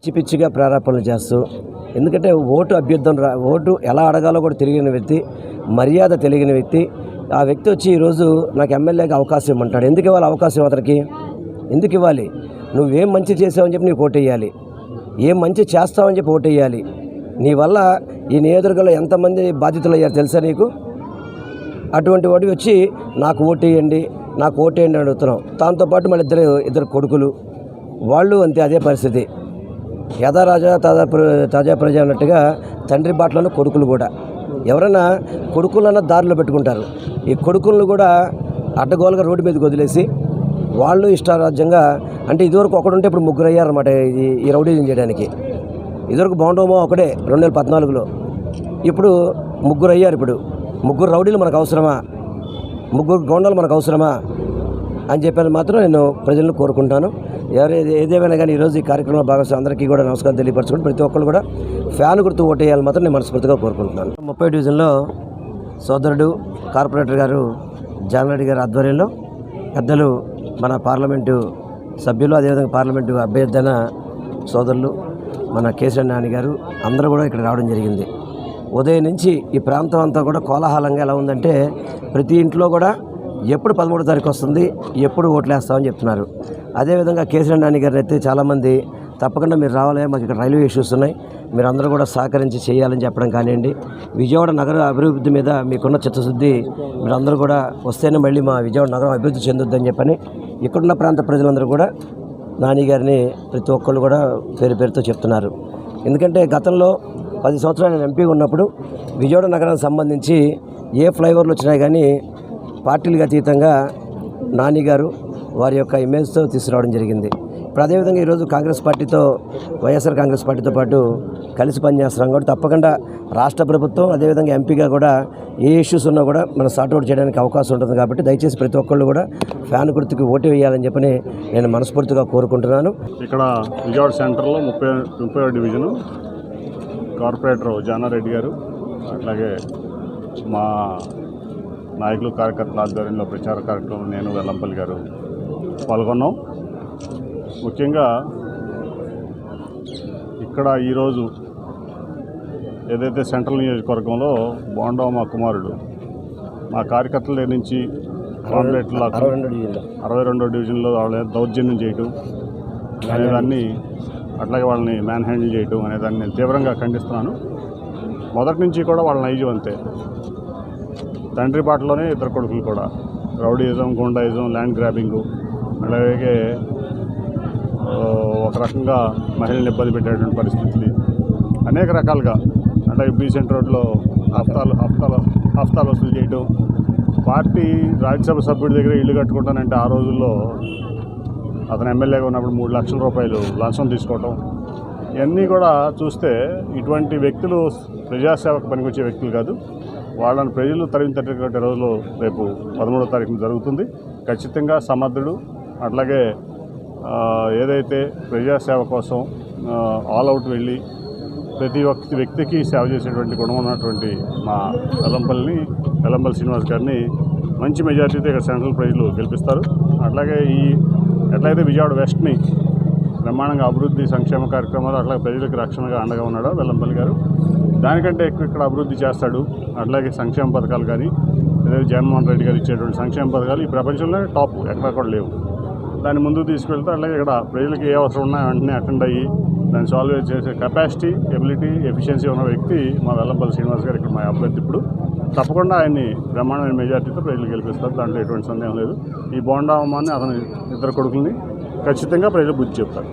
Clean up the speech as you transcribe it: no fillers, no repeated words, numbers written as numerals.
పిచ్చి పిచ్చిగా ప్రారంభనలు చేస్తూ, ఎందుకంటే ఓటు ఎలా అడగాలో కూడా తెలియని వ్యక్తి, మర్యాద తెలియని వ్యక్తి. ఆ వ్యక్తి వచ్చి ఈరోజు నాకు ఎమ్మెల్యేగా అవకాశం ఇవ్వమంటాడు. ఎందుకు ఇవ్వాలి అవకాశం అతనికి? ఎందుకు ఇవ్వాలి? నువ్వేం మంచి చేసావని చెప్పి నీకు ఓటేయాలి, ఏం మంచి చేస్తావని చెప్పి ఓటేయాలి. నీ వల్ల ఈ నియోజకవర్గంలో ఎంతమంది బాధితులు అయ్యారు తెలుసా నీకు? అటువంటి వాడు వచ్చి నాకు ఓటేయండి అని అడుగుతున్నాం. దాంతోపాటు మళ్ళీ ఇద్దరు కొడుకులు, వాళ్ళు అంతే అదే పరిస్థితి. యథా రాజా తాజా ప్రజ అన్నట్టుగా తండ్రి బాటలను కొడుకులు కూడా, ఎవరైనా కొడుకులన్న దారిలో పెట్టుకుంటారు. ఈ కొడుకులను కూడా అడ్డగోలుగా రోడ్డు మీదకి వదిలేసి వాళ్ళు ఇష్టారాజ్యంగా, అంటే ఇదివరకు ఒకడుంటే ఇప్పుడు ముగ్గురు అయ్యారన్నమాట ఈ రౌడీజం చేయడానికి. ఇదివరకు బాగుండమో ఒకడే 2014లో, ఇప్పుడు ముగ్గురు అయ్యారు. ఇప్పుడు ముగ్గురు రౌడీలు మనకు అవసరమా? ముగ్గురు గోండాలు మనకు అవసరమా అని చెప్పని మాత్రం నేను ప్రజలను కోరుకుంటాను. ఏదేమైనా కానీ ఈరోజు ఈ కార్యక్రమంలో భాగస్వామి అందరికీ కూడా నమస్కారం తెలియపరచుకుంటూ ప్రతి ఒక్కరు కూడా ఫ్యాన్ గుర్తు ఓటేయాలని మాత్రం నేను మనస్ఫూర్తిగా కోరుకుంటున్నాను. 30 డివిజన్లో సోదరుడు కార్పొరేటర్ గారు జానరెడ్డి గారి ఆధ్వర్యంలో పెద్దలు మన పార్లమెంటు సభ్యులు, అదేవిధంగా పార్లమెంటు అభ్యర్థన సోదరులు మన కేసీఆర్ నాని గారు అందరూ కూడా ఇక్కడ రావడం జరిగింది. ఉదయం నుంచి ఈ ప్రాంతం అంతా కూడా కోలాహలంగా ఎలా ఉందంటే, ప్రతి ఇంట్లో కూడా ఎప్పుడు 13వ తారీఖు వస్తుంది, ఎప్పుడు ఓట్లు వేస్తామని చెప్తున్నారు. అదేవిధంగా కేసీఆర్ నాని గారిని అయితే చాలామంది తప్పకుండా మీరు రావాలి, మాకు ఇక్కడ రైల్వే ఇష్యూస్ ఉన్నాయి, మీరు అందరూ కూడా సహకరించి చేయాలని చెప్పడం కానివ్వండి. విజయవాడ నగర అభివృద్ధి మీద మీకున్న చిత్తశుద్ధి, మీరు అందరూ కూడా వస్తేనే మళ్ళీ మా విజయవాడ నగరం అభివృద్ధి చెందుద్దని చెప్పని ఇక్కడున్న ప్రాంత ప్రజలందరూ కూడా నాని గారిని ప్రతి ఒక్కళ్ళు కూడా పేరుతో చెప్తున్నారు. ఎందుకంటే గతంలో 10 సంవత్సరాలు నేను ఎంపీగా ఉన్నప్పుడు విజయవాడ నగరానికి సంబంధించి ఏ ఫ్లైఓవర్లు వచ్చినాయి కానీ పార్టీలకు అతీతంగా నాని గారు వారి యొక్క ఇమేజ్తో తీసుకురావడం జరిగింది. ఇప్పుడు అదేవిధంగా ఈరోజు వైఎస్ఆర్ కాంగ్రెస్ పార్టీతో పాటు కలిసి పనిచేస్తున్నాం కూడా తప్పకుండా రాష్ట్ర ప్రభుత్వం అదేవిధంగా ఎంపీగా కూడా ఏ ఇష్యూస్ ఉన్నా కూడా మనం సార్ట్అవుట్ చేయడానికి అవకాశం ఉంటుంది. కాబట్టి దయచేసి ప్రతి ఒక్కళ్ళు కూడా ఫ్యాన్ గుర్తుకి ఓటు వేయాలని చెప్పని నేను మనస్ఫూర్తిగా కోరుకుంటున్నాను. ఇక్కడ విజయవాడ సెంటర్లో 30వ డివిజను కార్పొరేటర్ జానారెడ్డి గారు, అట్లాగే మా నాయకులు కార్యకర్తల ఆధ్వర్యంలో ప్రచార కార్యక్రమం నేను వెల్లంపల్లి గారు పాల్గొన్నాం. ముఖ్యంగా ఇక్కడ ఈరోజు ఏదైతే సెంట్రల్ నియోజకవర్గంలో బోండా మా కుమారుడు మా కార్యకర్తల దగ్గర నుంచి కాంప్లెట్లు 62వ డివిజన్లో వాళ్ళ దౌర్జన్యం చేయటం అనేదాన్ని, అట్లాగే వాళ్ళని మ్యాన్ హ్యాండిల్ చేయటం అనేదాన్ని నేను తీవ్రంగా ఖండిస్తున్నాను. మొదటి నుంచి కూడా వాళ్ళ నైజం అంతే. తండ్రి బాటలోనే ఇద్దరు కొడుకులు కూడా రౌడీయిజం, గుండాయిజం, ల్యాండ్ గ్రాబింగు, అలాగే ఒక రకంగా మహిళల్ని ఇబ్బంది పెట్టేటువంటి పరిస్థితులు అనేక రకాలుగా, అంటే బీసెంట్ రోడ్లో హఫ్తాలు వసూలు చేయటం, పార్టీ రాజ్యసభ సభ్యుడి దగ్గర ఇల్లు కట్టుకుంటానంటే ఆ రోజుల్లో అతను ఎమ్మెల్యేగా ఉన్నప్పుడు 3 లక్షల రూపాయలు లంచం తీసుకోవటం, ఇవన్నీ కూడా చూస్తే ఇటువంటి వ్యక్తులు ప్రజాసేవకు పనికొచ్చే వ్యక్తులు కాదు. వాళ్ళని ప్రజలు తరిమితట్టే రోజులు రేపు 13వ తారీఖున జరుగుతుంది. ఖచ్చితంగా సమర్థుడు, అట్లాగే ఏదైతే ప్రజాసేవ కోసం ఆల్అవుట్ వెళ్ళి ప్రతి ఒక్క వ్యక్తికి సేవ చేసేటువంటి గుణం ఉన్నటువంటి మా వెల్లంపల్లి శ్రీనివాస్ గారిని మంచి మెజార్టీతో ఇక్కడ సెంట్రల్ ప్రజలు గెలిపిస్తారు. అట్లాగే ఎట్లయితే విజయవాడ వెస్ట్ని బ్రహ్మాండంగా అభివృద్ధి సంక్షేమ కార్యక్రమాలు అట్లాగే ప్రజలకు రక్షణగా అండగా ఉన్నాడో వెల్లంపల్లి గారు, దానికంటే ఎక్కువ ఇక్కడ అభివృద్ధి చేస్తాడు. అట్లాగే సంక్షేమ పథకాలు కానీ ఏదైతే జగన్మోహన్ రెడ్డి గారు ఇచ్చేటువంటి సంక్షేమ పథకాలు ఈ ప్రపంచంలోనే టాప్, ఎక్కడ కూడా లేవు. దాన్ని ముందుకు తీసుకెళ్తే అట్లాగే ఇక్కడ ప్రజలకు ఏ అవసరం ఉన్నా వెంటనే అటెండ్ అయ్యి దాన్ని సాల్వ్ చేసే కెపాసిటీ, ఎబిలిటీ, ఎఫిషియన్సీ ఉన్న వ్యక్తి మా వెల్లంపల్లి శ్రీనివాస్ గారు ఇక్కడ మా అభ్యర్థి. ఇప్పుడు తప్పకుండా ఆయన్ని బ్రహ్మాండమైన మెజార్టీతో ప్రజలు గెలిపిస్తారు, దాంట్లో ఎటువంటి సందేహం లేదు. ఈ బోండా అమ్మాన్ని అతని ఇద్దరు కొడుకుల్ని ఖచ్చితంగా ప్రజలు బుద్ధి చెప్తారు.